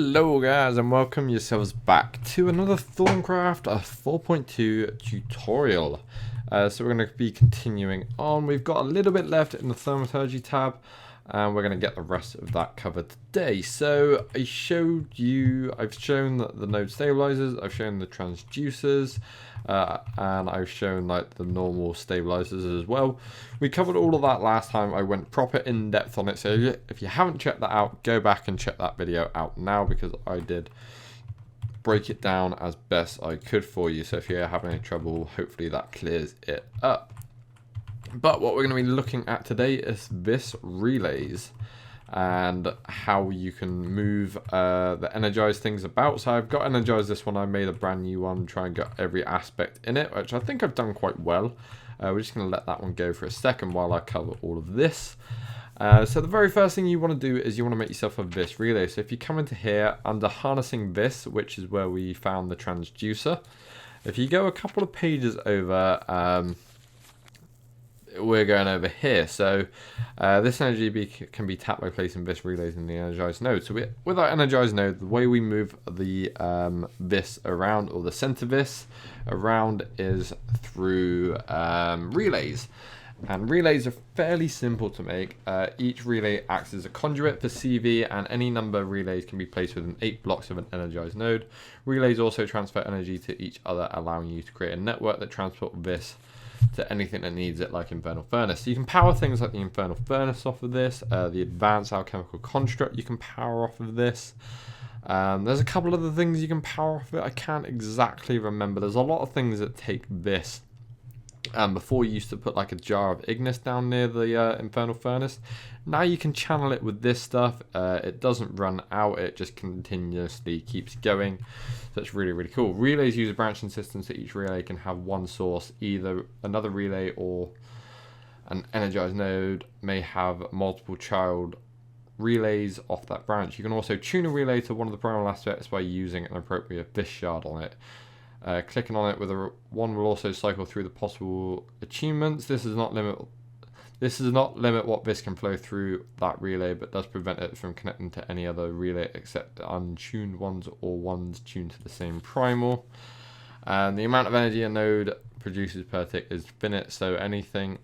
Hello guys and welcome yourselves back to another Thaumcraft 4.2 tutorial. So we're going to be continuing on. We've got a little bit left in the Thaumaturgy tab and we're going to get the rest of that covered today. So I've shown the node stabilizers, I've shown the transducers, and I've shown like the normal stabilizers as well. We covered all of that last time. I went proper in depth on it, so if you haven't checked that out, go back and check that video out now, because I did break it down as best I could for you. So if you're having any trouble, hopefully that clears it up. But what we're going to be looking at today is VIS relays and how you can move the energized things about. So I've got energized this one. I made a brand new one, try and get every aspect in it, which I think I've done quite well. We're just going to let that one go for a second while I cover all of this. So the very first thing you want to do is you want to make yourself a VIS relay. So if you come into here under harnessing VIS, which is where we found the transducer, if you go a couple of pages over, we're going over here. So this energy can be tapped by placing VIS relays in the energized node. So with our energized node, the way we move the VIS around, or the center VIS around, is through relays. And relays are fairly simple to make. Each relay acts as a conduit for CV, and any number of relays can be placed within 8 blocks of an energized node. Relays also transfer energy to each other, allowing you to create a network that transports VIS to anything that needs it, like Infernal Furnace. So you can power things like the Infernal Furnace off of this, the Advanced Alchemical Construct you can power off of this. There's a couple other things you can power off of it. I can't exactly remember. There's a lot of things that take this. Before you used to put like a jar of Ignis down near the Infernal Furnace. Now you can channel it with this stuff. It doesn't run out, it just continuously keeps going. So it's really, really cool. Relays use a branching system, so each relay can have one source. Either another relay or an energized node may have multiple child relays off that branch. You can also tune a relay to one of the primal aspects by using an appropriate VIS shard on it. Clicking on it with one will also cycle through the possible achievements. This does not limit what VIS can flow through that relay, but does prevent it from connecting to any other relay except untuned ones or ones tuned to the same primal. And the amount of energy a node produces per tick is finite, so anything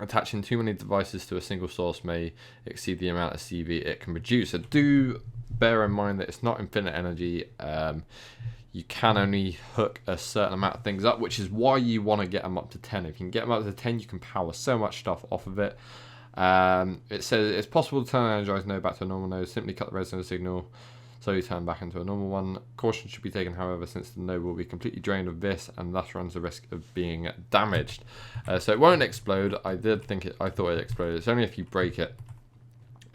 attaching too many devices to a single source may exceed the amount of CV it can produce. So do bear in mind that it's not infinite energy. You can only hook a certain amount of things up, which is why you want to get them up to 10. If you can get them up to 10, you can power so much stuff off of it. It says it's possible to turn an energized node back to a normal node. Simply cut the redstone signal, so you turn back into a normal one. Caution should be taken, however, since the node will be completely drained of VIS and thus runs the risk of being damaged. So it won't explode. I thought it exploded. It's only if you break it.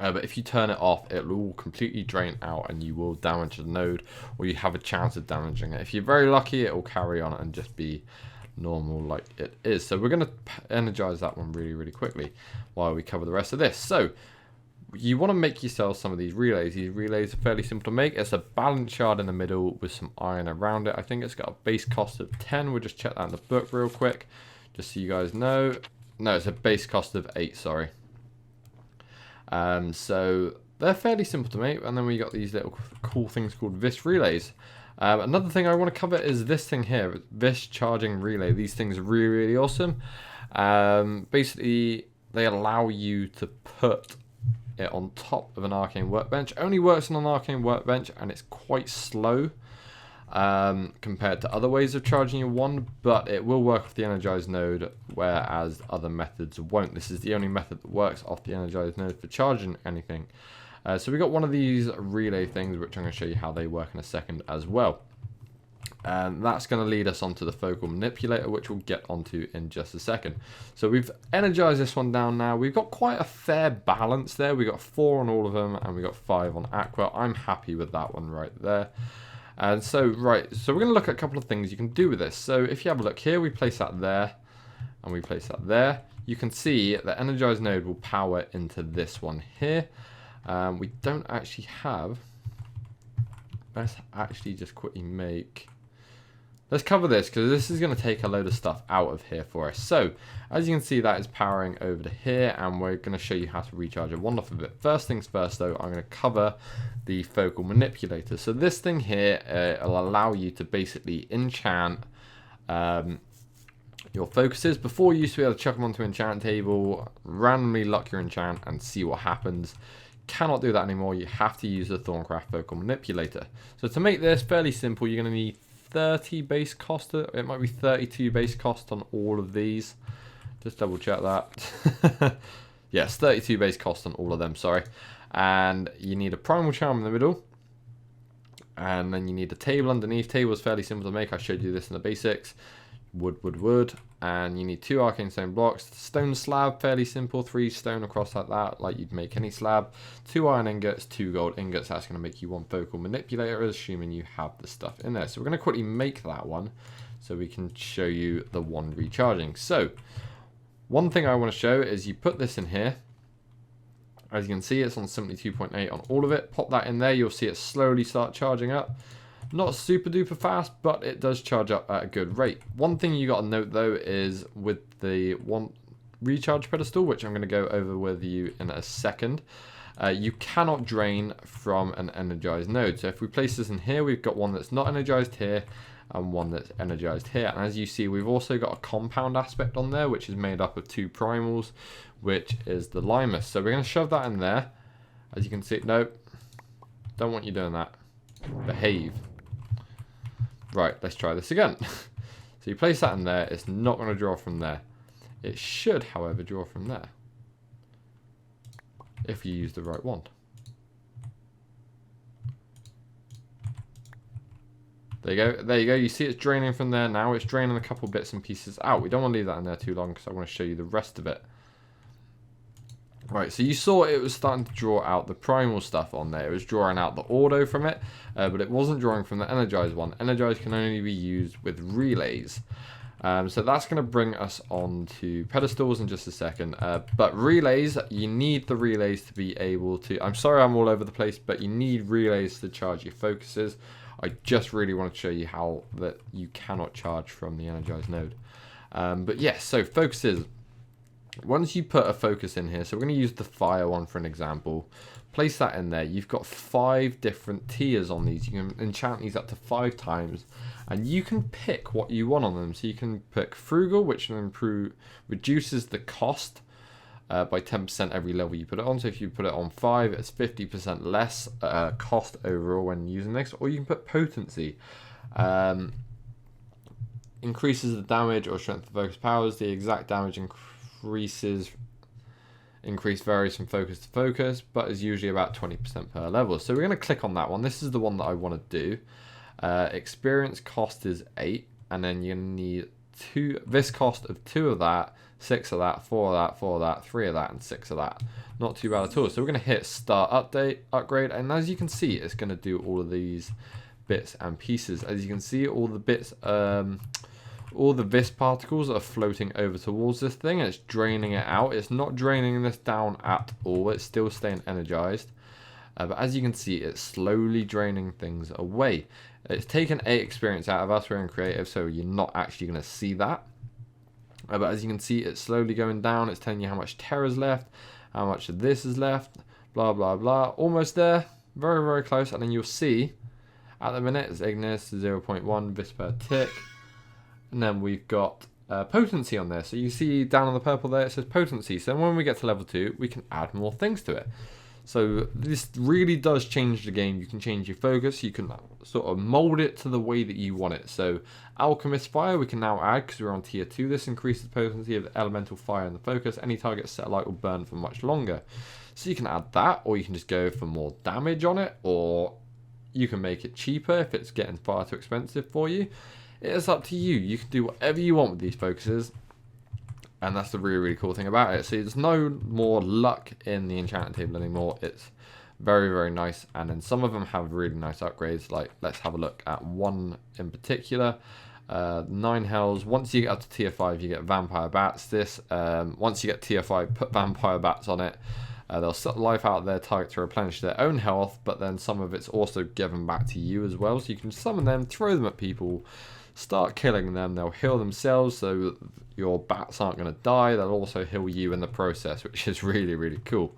But if you turn it off, it will all completely drain out and you will damage the node, or you have a chance of damaging it. If you're very lucky, it will carry on and just be normal like it is. So we're going to energize that one really, really quickly while we cover the rest of this. So you want to make yourself some of these relays. These relays are fairly simple to make. It's a balance shard in the middle with some iron around it. I think it's got a base cost of 10. We'll just check that in the book real quick, just so you guys know. No, it's a base cost of 8, sorry. So they're fairly simple to make, and then we got these little cool things called VIS relays. Another thing I want to cover is this thing here, VIS charging relay. These things are really, really awesome. Basically, they allow you to put it on top of an arcane workbench. It only works on an arcane workbench, and it's quite slow compared to other ways of charging your wand, but it will work off the energized node, whereas other methods won't. This is the only method that works off the energized node for charging anything. So we got one of these relay things, which I'm going to show you how they work in a second as well. And that's going to lead us onto the focal manipulator, which we'll get onto in just a second. So we've energized this one down now. We've got quite a fair balance there. We got 4 on all of them, and we got 5 on Aqua. I'm happy with that one right there. And so we're going to look at a couple of things you can do with this. So if you have a look here, we place that there, and we place that there. You can see the energized node will power into this one here. We don't actually have. Let's actually just quickly make let's cover this because this is going to take a load of stuff out of here for us. So as you can see, that is powering over to here, and we're going to show you how to recharge a wand off of it. First things first though, I'm going to cover the focal manipulator. So this thing here will allow you to basically enchant your focuses. Before, you used to be able to chuck them onto an enchant table, randomly luck your enchant and see what happens. Cannot do that anymore. You have to use the Thaumcraft focal manipulator. So to make this fairly simple, you're going to need 30 base cost. It might be 32 base cost on all of these. Just double check that. Yes, 32 base cost on all of them, sorry. And you need a primal charm in the middle. And then you need a table underneath. Table is fairly simple to make. I showed you this in the basics. Wood. And you need 2 arcane stone blocks. Stone slab, fairly simple. 3 stone across like that, like you'd make any slab. 2 iron ingots, 2 gold ingots. That's going to make you 1 focal manipulator, assuming you have the stuff in there. So we're going to quickly make that one so we can show you the wand recharging. So one thing I want to show is you put this in here. As you can see, it's on 72.8 on all of it. Pop that in there, you'll see it slowly start charging up. Not super duper fast, but it does charge up at a good rate. One thing you got to note though is with the one recharge pedestal, which I'm going to go over with you in a second, you cannot drain from an energized node. So if we place this in here, we've got one that's not energized here and one that's energized here. And as you see, we've also got a compound aspect on there, which is made up of 2 primals, which is the limus. So we're going to shove that in there. As you can see, nope, don't want you doing that. Behave. Right, let's try this again. So you place that in there, it's not going to draw from there. It should, however, draw from there, if you use the right wand. There you go, there you go. You see it's draining from there now. It's draining a couple bits and pieces out. We don't want to leave that in there too long because I want to show you the rest of it. Right, so you saw it was starting to draw out the primal stuff on there. It was drawing out the auto from it, but it wasn't drawing from the energized one. Energized can only be used with relays. So that's going to bring us on to pedestals in just a second. But relays, you need the relays to be able to... I'm sorry I'm all over the place, but you need relays to charge your focuses. I just really want to show you how that you cannot charge from the energized node. But yes, so focuses... Once you put a focus in here, so we're going to use the fire one for an example, place that in there. You've got 5 different tiers on these. You can enchant these up to 5 times, and you can pick what you want on them. So you can pick frugal, which reduces the cost by 10% every level you put it on. So if you put it on 5, it's 50% less cost overall when using this. Or you can put potency. Increases the damage or strength of focus powers. The exact damage increase varies from focus to focus, but is usually about 20% per level. So we're going to click on that one. This is the one that I want to do. Experience cost is 8, and then you need 2 VIS cost of 2 of that, 6 of that, 4 of that, 4 of that, 3 of that, and 6 of that. Not too bad at all. So we're going to hit start upgrade, and as you can see, it's going to do all of these bits and pieces. As you can see, all the bits all the VIS particles are floating over towards this thing, and it's draining it out. It's not draining this down at all. It's still staying energized. But as you can see, it's slowly draining things away. It's taken 8 experience out of us. We're in creative, so you're not actually going to see that. But as you can see, it's slowly going down. It's telling you how much terror's left, how much of this is left, blah, blah, blah. Almost there. Very, very close. And then you'll see, at the minute, it's Ignis 0.1 VIS per tick. And then we've got potency on there. So you see down on the purple there, it says potency. So when we get to level 2, we can add more things to it. So this really does change the game. You can change your focus. You can sort of mold it to the way that you want it. So Alchemist Fire, we can now add because we're on tier 2. This increases the potency of the elemental fire and the focus. Any target set alight will burn for much longer. So you can add that, or you can just go for more damage on it, or you can make it cheaper if it's getting far too expensive for you. It's up to you. You can do whatever you want with these focuses, and that's the really, really cool thing about it. So there's no more luck in the enchanted table anymore. It's very, very nice, and then some of them have really nice upgrades. Like, let's have a look at one in particular. 9 hells. Once you get up to tier 5, you get vampire bats. Once you get tier 5, put vampire bats on it. They'll set life out of their target to replenish their own health, but then some of it's also given back to you as well. So you can summon them, throw them at people, start killing them. They'll heal themselves, so your bats aren't going to die. They'll also heal you in the process, which is really, really cool.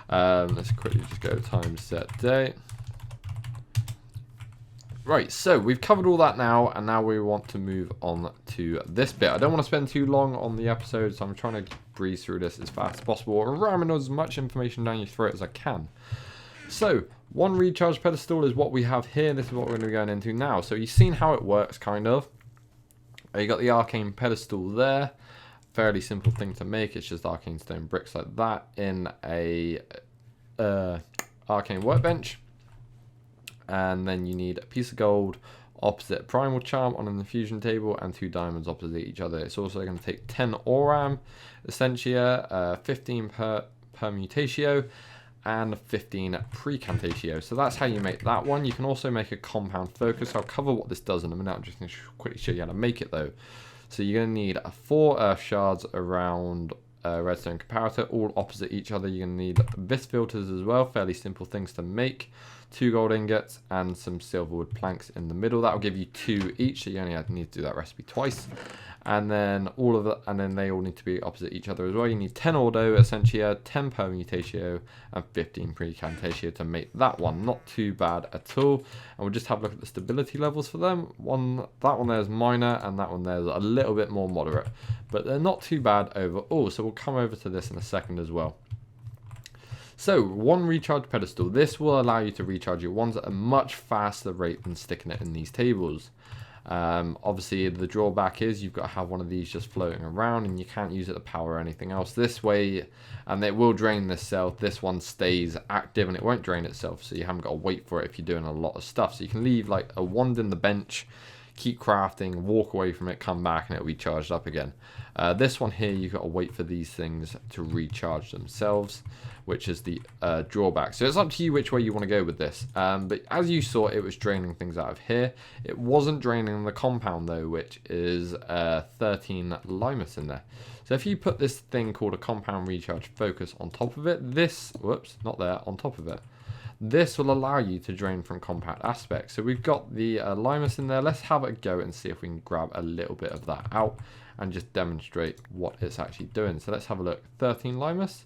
Let's quickly just go time set day. Right, so we've covered all that now, and now we want to move on to this bit. I don't want to spend too long on the episode, so I'm trying to breeze through this as fast as possible, ramming as much information down your throat as I can. So, one recharge pedestal is what we have here. This is what we're going to be going into now. So you've seen how it works, kind of. You got the arcane pedestal there. Fairly simple thing to make. It's just arcane stone bricks like that in a arcane workbench. And then you need a piece of gold opposite primal charm on an infusion table and 2 diamonds opposite each other. It's also going to take 10 oram essentia, 15 permutatio, and 15 precantatio. So that's how you make that one. You can also make a compound focus. I'll cover what this does in a minute. I'm just going to quickly show you how to make it though. So you're going to need 4 earth shards around redstone comparator, all opposite each other. You're going to need VIS filters as well, fairly simple things to make. 2 gold ingots and some silverwood planks in the middle. That will give you 2 each, so you only need to do that recipe twice. And then all of that, and then they all need to be opposite each other as well. You need 10 ordo essentia, 10 permutatio, and 15 precantatio to make that one. Not too bad at all. And we'll just have a look at the stability levels for them. That one there is minor, and that one there is a little bit more moderate, but they're not too bad overall. So we'll come over to this in a second as well. So, 1 recharge pedestal. This will allow you to recharge your wands at a much faster rate than sticking it in these tables. Obviously, the drawback is you've got to have one of these just floating around, and you can't use it to power anything else. This way, and it will drain this cell. This one stays active, and it won't drain itself, so you haven't got to wait for it if you're doing a lot of stuff. So you can leave like a wand in the bench, keep crafting, walk away from it, come back, and it'll be charged up again. This one here, you've got to wait for these things to recharge themselves, which is the drawback. So it's up to you which way you want to go with this. But as you saw, it was draining things out of here. It wasn't draining the compound though, which is 13 limus in there. So if you put this thing called a compound recharge focus on top of it, this, whoops, not there, on top of it, this will allow you to drain from compound aspects. So we've got the limus in there. Let's have a go and see if we can grab a little bit of that out and just demonstrate what it's actually doing. So let's have a look. 13 limus.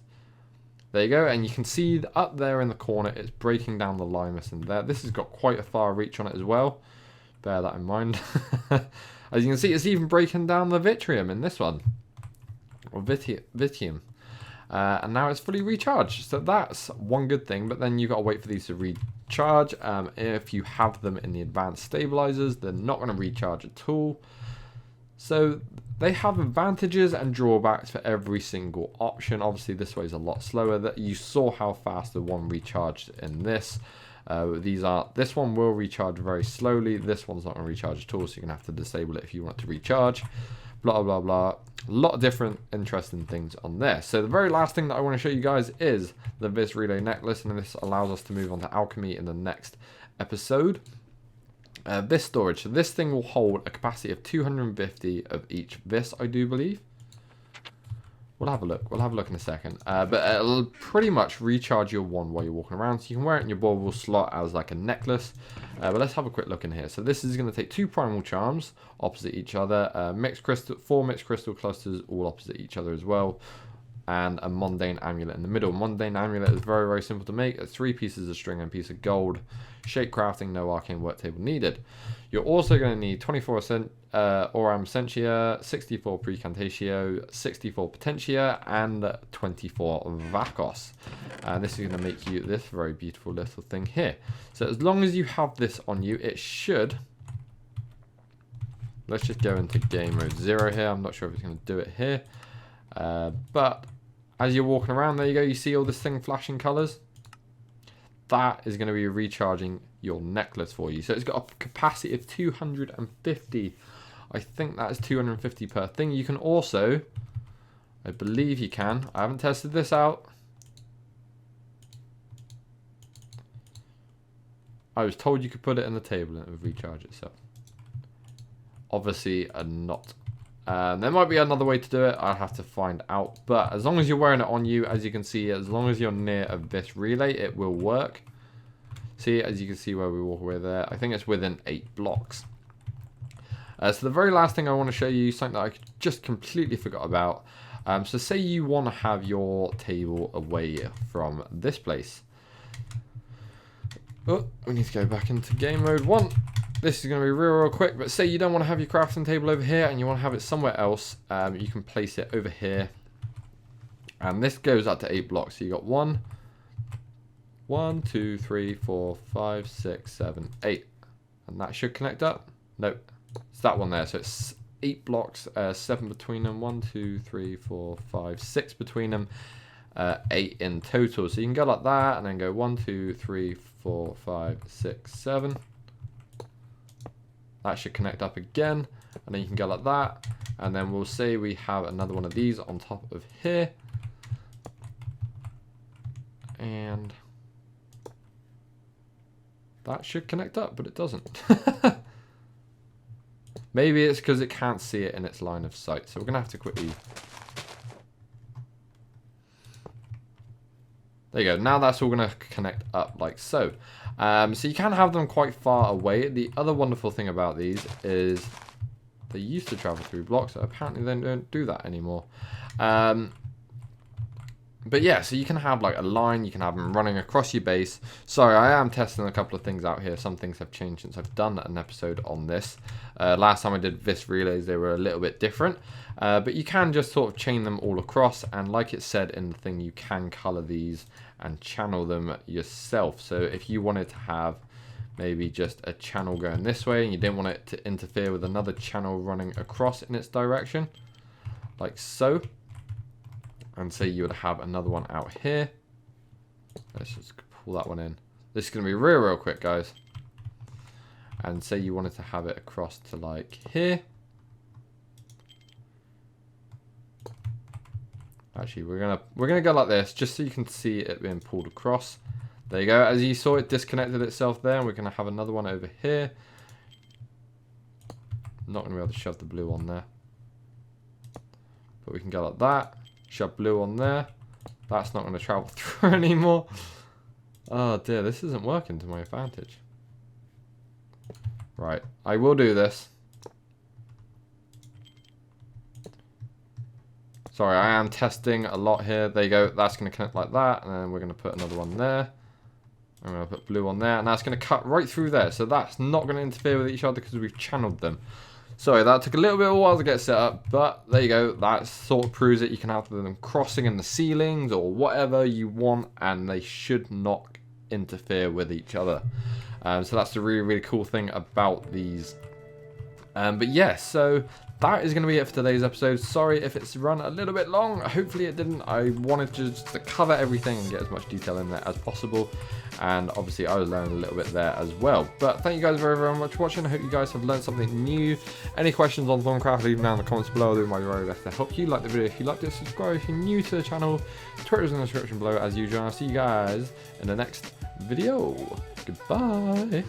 There you go, and you can see up there in the corner, it's breaking down the limus in there. This has got quite a far reach on it as well. Bear that in mind. As you can see, it's even breaking down the vitrium in this one. Or vitium. And now it's fully recharged. So that's one good thing, but then you've got to wait for these to recharge. If you have them in the advanced stabilizers, they're not going to recharge at all. So they have advantages and drawbacks for every single option. Obviously, this way is a lot slower. That you saw how fast the one recharged in this. This one will recharge very slowly. This one's not going to recharge at all, so you're going to have to disable it if you want it to recharge. Blah, blah, blah. A lot of different interesting things on there. So the very last thing that I want to show you guys is the VIS relay necklace, and this allows us to move on to alchemy in the next episode. VIS storage. So this thing will hold a capacity of 250 of each VIS, I do believe. We'll have a look. We'll have a look in a second. But it'll pretty much recharge your wand while you're walking around. So you can wear it in your bauble slot as like a necklace. But let's have a quick look in here. So this is going to take 2 primal charms opposite each other. 4 mixed crystal clusters all opposite each other as well. And a mundane amulet in the middle. Mundane amulet is very, very simple to make. It's 3 pieces of string and a piece of gold. Shape crafting, no arcane work table needed. You're also going to need 24 oram essentia, 64 precantatio, 64 potentia, and 24 vacos. And this is going to make you this very beautiful little thing here. So as long as you have this on you, it should... Let's just go into game mode 0 here. I'm not sure if it's going to do it here. But as you're walking around, there you go, you see all this thing flashing colours? That is going to be recharging your necklace for you. So it's got a capacity of 250. I think that is 250 per thing. You can also, I believe you can. I haven't tested this out. I was told you could put it in the table and it would recharge itself. Obviously, not. There might be another way to do it. I'll have to find out. But as long as you're wearing it on you, as you can see, as long as you're near a VIS relay, it will work. See, as you can see where we walk away there, I think it's within 8 blocks. So the very last thing I want to show you, something that I just completely forgot about. So say you want to have your table away from this place. Oh, we need to go back into game mode 1. This is going to be real quick, but say you don't want to have your crafting table over here and you want to have it somewhere else. You can place it over here. And this goes up to 8 blocks. So you got 1, 2, 3, 4, 5, 6, 7, 8. And that should connect up. Nope. It's that one there. So it's 8 blocks, 7 between them. 1, 2, 3, 4, 5, 6 between them. 8 in total. So you can go like that and then go 1, 2, 3, 4, 5, 6, 7. That should connect up again. And then you can go like that. And then we'll say we have another one of these on top of here. And that should connect up, but it doesn't. Maybe it's because it can't see it in its line of sight. So we're going to have to quickly... There you go. Now that's all going to connect up like so. So you can have them quite far away. The other wonderful thing about these is they used to travel through blocks. So apparently they don't do that anymore. But yeah, so you can have like a line, you can have them running across your base. Sorry, I am testing a couple of things out here. Some things have changed since I've done an episode on this. Last time I did VIS relays, they were a little bit different. But you can just sort of chain them all across. And like it said in the thing, you can color these and channel them yourself. So if you wanted to have maybe just a channel going this way and you didn't want it to interfere with another channel running across in its direction, like so. And say you would have another one out here. Let's just pull that one in. This is going to be real quick, guys. And say you wanted to have it across to like here. Actually, we're gonna go like this, just so you can see it being pulled across. There you go. As you saw, it disconnected itself there, and we're gonna have another one over here. Not gonna be able to shove the blue on there, but we can go like that. Shove blue on there. That's not going to travel through anymore. Oh dear, this isn't working to my advantage. Right, I will do this. Sorry, I am testing a lot here. There you go. That's going to connect like that. And then we're going to put another one there. I'm going to put blue on there. And that's going to cut right through there. So that's not going to interfere with each other because we've channeled them. Sorry, that took a little bit of a while to get set up, but there you go. That sort of proves it. You can have them crossing in the ceilings or whatever you want, and they should not interfere with each other. So that's the really cool thing about these. But yeah, so that is going to be it for today's episode. Sorry if it's run a little bit long. Hopefully it didn't. I wanted just to cover everything and get as much detail in there as possible. And obviously I was learning a little bit there as well. But thank you guys very much for watching. I hope you guys have learned something new. Any questions on Thaumcraft, leave them down in the comments below. I'll do my very best to help you. Like the video if you liked it. Subscribe if you're new to the channel. Twitter is in the description below as usual. I'll see you guys in the next video. Goodbye.